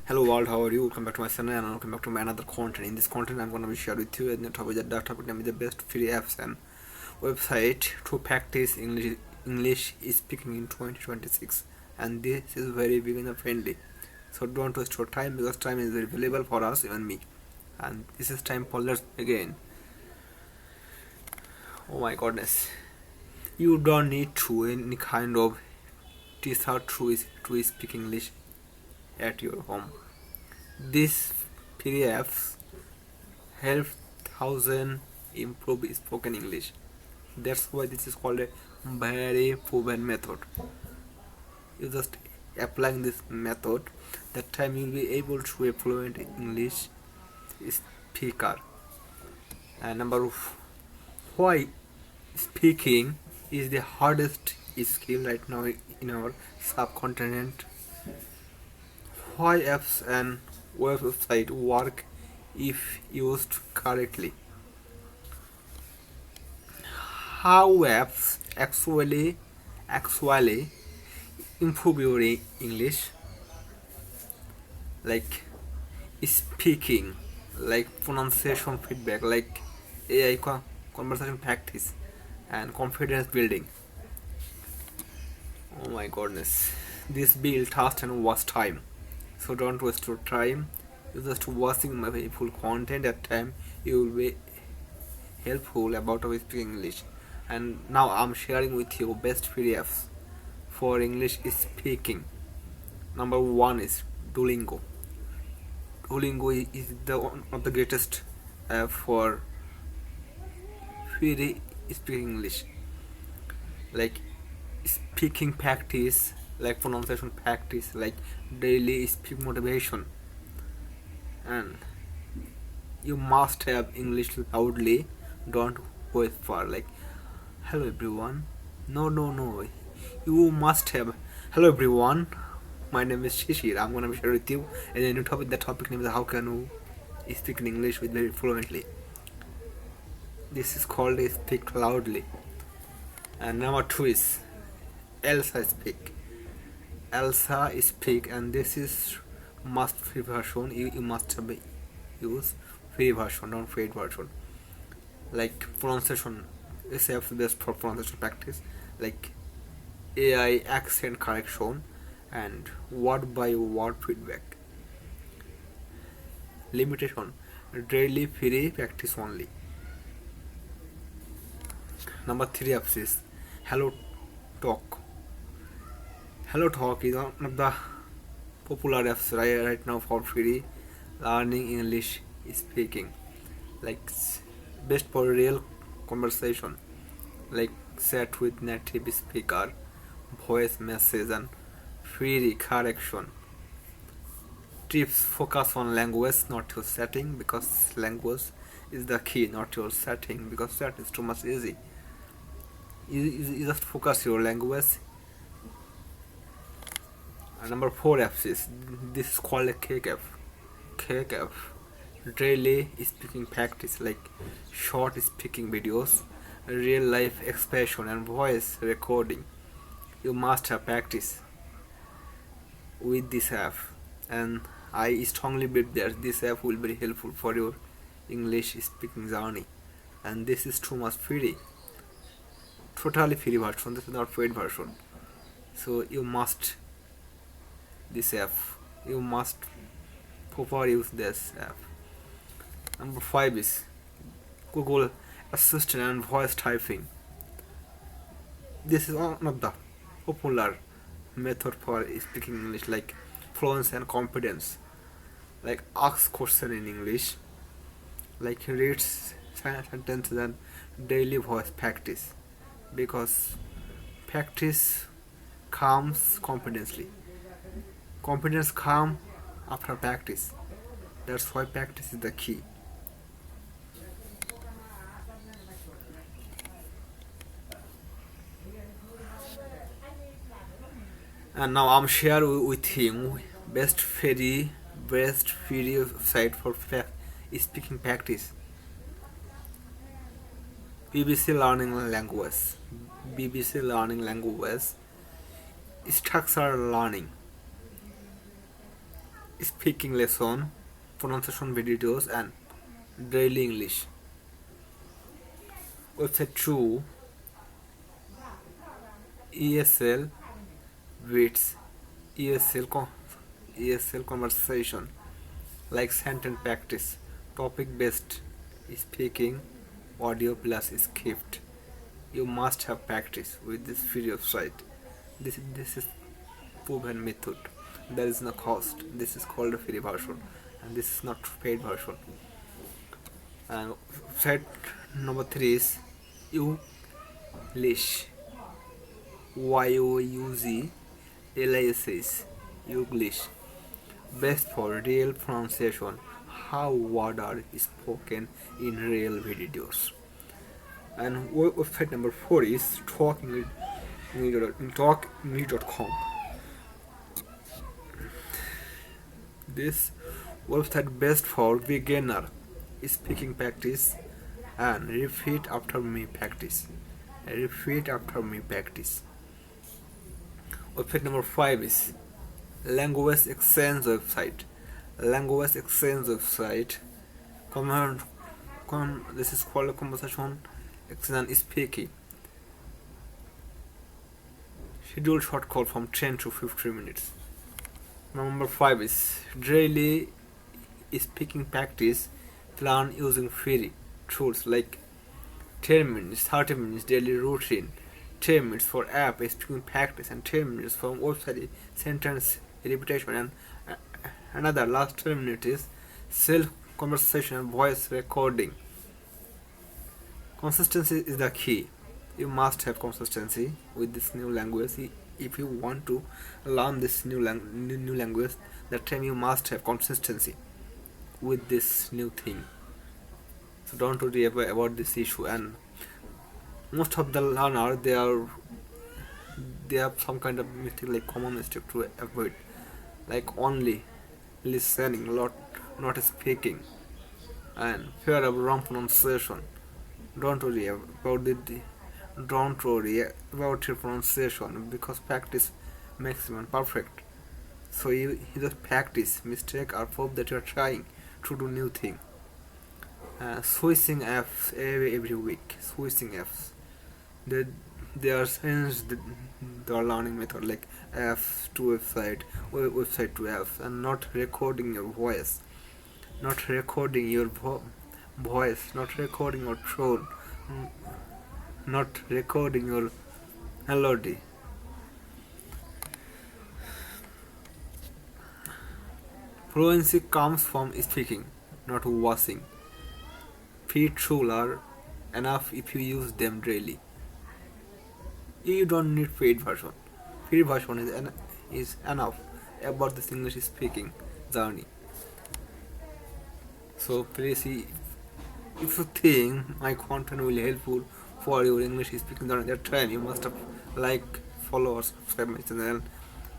Hello world, how are you? Welcome back to my channel and welcome back to my another content. In this content, I'm gonna be share with you and the topic name is the best free apps and website to practice English speaking in 2026. And this is very beginner friendly. So don't waste your time because time is very valuable for us, even me. And this is time for let's again. Oh my goodness. You don't need to any kind of teacher to speak English at your home. These PDFs help thousand improve spoken English. That's why this is called a very proven method. You just applying this method, that time you'll be able to be fluent English speaker. And why speaking is the hardest skill right now in our subcontinent. Why apps and website work if used correctly. How apps actually improve your English, like speaking, like pronunciation feedback, like AI conversation practice, and confidence building. Oh my goodness, this build trust and watch time. So don't waste your time. You just watching my full content. At time you will be helpful about how speak English. And now I'm sharing with you best PDFs for English speaking. Number one is Duolingo. Duolingo is the one of the greatest app for free speaking English. Like speaking practice, like pronunciation practice, like daily speak motivation, and you must have English loudly. Don't whisper like hello everyone. No. You must have hello everyone. My name is Shishir. I'm gonna be sharing with you and a new topic. The topic name is how can you speak in English with very fluently. This is called a speak loudly. And number two is Elsa speak. Elsa speak, and this is must free version. You must have use free version, not paid version. Like pronunciation, this app is best for pronunciation practice, like AI accent correction and word by word feedback. Limitation: daily free practice only. Number three apps is Hello Talk. Hello Talk is one of the popular apps right now for free learning English speaking. Like best for real conversation, like chat with native speaker, voice message and free correction. Tips: focus on language, not your setting, because language is the key, not your setting, because that is too much easy. You just focus your language. And number four apps is this is called a cake app. Cake app. Daily speaking practice, like short speaking videos, real life expression and voice recording. You must have practice with this app, and I strongly believe that this app will be helpful for your English speaking journey. And this is too much free, totally free version. This is not paid version. So you must this app. You must proper use this app. Number five is Google Assistant and voice typing. This is one of the popular method for speaking English, like fluency and confidence. Like ask question in English, like read sentences and daily voice practice, because practice comes confidently. Confidence comes after practice. That's why practice is the key. And now I'm share with him best free site for speaking practice. BBC Learning Language. BBC Learning Language. Structured learning. speaking lesson, pronunciation videos, and daily English. Website 2, ESL Wits, ESL conversation, like sentence practice, topic based speaking, audio plus script. You must have practice with this free website. This is proven method. There is no cost. This is called a free version, and this is not paid version. And website number 3 is Youglish, YOUZLISH, Youglish, best for real pronunciation, how words are spoken in real videos. And website number 4 is talkme.com. This website best for beginner speaking practice and repeat after me practice. Repeat after me practice. Website number 5 is language exchange website. Language exchange website. This is called a conversation exchange speaking. Schedule short call from 10 to 15 minutes. Number 5 is daily speaking practice plan using free tools like 10 minutes, 30 minutes daily routine, 10 minutes for app speaking practice, and 10 minutes for website sentence repetition, and another last 10 minutes is self conversation and voice recording. Consistency is the key. You must have consistency with this new language. If you want to learn this new language, that time you must have consistency with this new thing. So don't worry about this issue. And most of the learner, they have some kind of mistake, like common mistake to avoid, like only listening, not speaking, and fear of wrong pronunciation. Don't worry about your pronunciation, because practice makes man perfect. So you just practice mistake or prove that you are trying to do new thing. Switching apps every week. Switching apps. They are changed the learning method, like apps to website to apps, and not recording your voice, not recording your voice, not recording your tone, not recording your melody. Fluency comes from speaking, not watching. Free tools are enough if you use them daily. You don't need paid version. Free version is enough about this English speaking journey. So please, if you think my content will helpful for your English speaking journey, that time you must have like, follow or subscribe my channel.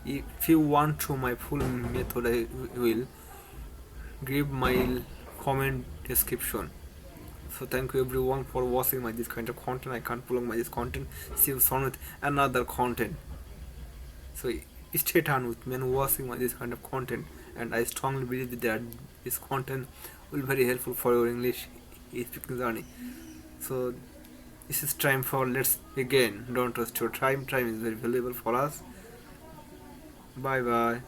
If you want to my full method, I will give my comment description. So thank you everyone for watching this kind of content. I can't prolong this content. See you soon with another content. So stay tuned with me and watching this kind of content, and I strongly believe that this content will be very helpful for your English speaking journey. So this is time for let's begin. Don't waste your time. Time is very valuable for us. Bye bye.